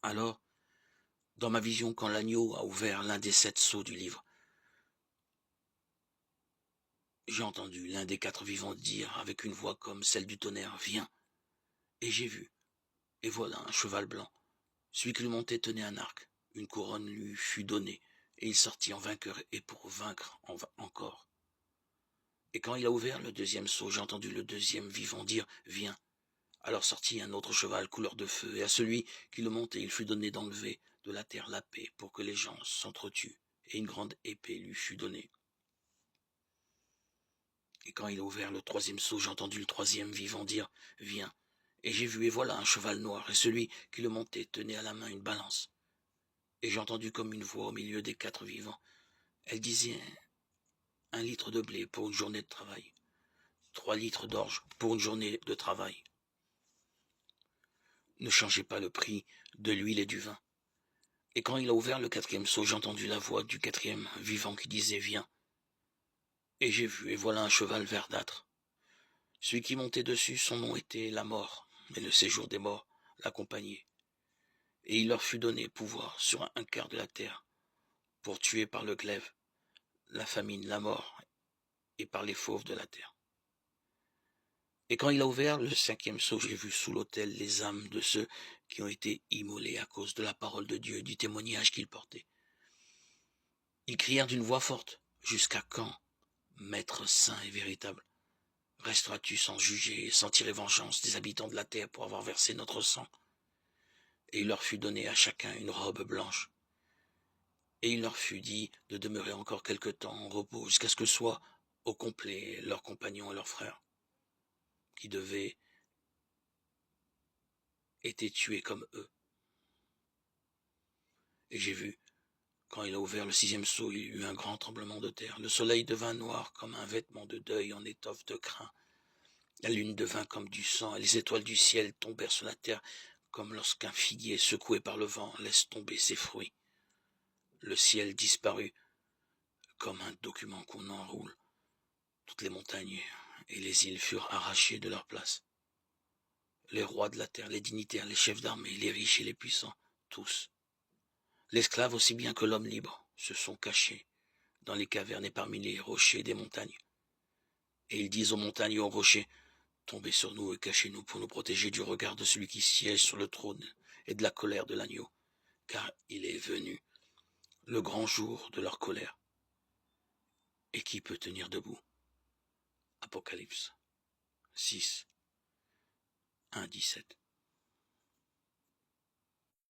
Alors, dans ma vision, quand l'agneau a ouvert l'un des 7 sceaux du livre, j'ai entendu l'un des 4 vivants dire avec une voix comme celle du tonnerre, « Viens !» Et j'ai vu, et voilà un cheval blanc. Celui qui le montait tenait un arc. Une couronne lui fut donnée, et il sortit en vainqueur et pour vaincre encore. Et quand il a ouvert le 2e sceau, j'ai entendu le 2e vivant dire « Viens !» Alors sortit un autre cheval couleur de feu, et à celui qui le montait, il fut donné d'enlever de la terre la paix pour que les gens s'entretuent, et une grande épée lui fut donnée. Et quand il a ouvert le 3e sceau, j'ai entendu le 3e vivant dire « Viens !» Et j'ai vu, et voilà un cheval noir, et celui qui le montait tenait à la main une balance. Et j'ai entendu comme une voix au milieu des 4 vivants. Elle disait 1 litre de blé pour une journée de travail, 3 litres d'orge pour une journée de travail. Ne changez pas le prix de l'huile et du vin. Et quand il a ouvert le 4e sceau, j'ai entendu la voix du 4e vivant qui disait « Viens !» Et j'ai vu, et voilà un cheval verdâtre. Celui qui montait dessus, son nom était la mort, et le séjour des morts l'accompagnait. Et il leur fut donné pouvoir sur un quart de la terre, pour tuer par le glaive, la famine, la mort, et par les fauves de la terre. Et quand il a ouvert le 5e sceau, j'ai vu sous l'autel les âmes de ceux qui ont été immolés à cause de la parole de Dieu et du témoignage qu'ils portaient. Ils crièrent d'une voix forte, « Jusqu'à quand, Maître saint et véritable, resteras-tu sans juger et sans tirer vengeance des habitants de la terre pour avoir versé notre sang ?» Et il leur fut donné à chacun une robe blanche. Et il leur fut dit de demeurer encore quelque temps en repos jusqu'à ce que soient au complet leurs compagnons et leurs frères, qui devaient être tués comme eux. Et j'ai vu, quand il a ouvert le 6e sceau, il y eut un grand tremblement de terre. Le soleil devint noir comme un vêtement de deuil en étoffe de crin. La lune devint comme du sang, et les étoiles du ciel tombèrent sur la terre, comme lorsqu'un figuier secoué par le vent laisse tomber ses fruits. Le ciel disparut, comme un document qu'on enroule. Toutes les montagnes et les îles furent arrachées de leur place. Les rois de la terre, les dignitaires, les chefs d'armée, les riches et les puissants, tous, l'esclave aussi bien que l'homme libre, se sont cachés dans les cavernes et parmi les rochers des montagnes. Et ils disent aux montagnes et aux rochers, « Tombez sur nous et cachez-nous pour nous protéger du regard de celui qui siège sur le trône et de la colère de l'agneau, car il est venu, le grand jour de leur colère. Et qui peut tenir debout ?» Apocalypse 6, 1, 17.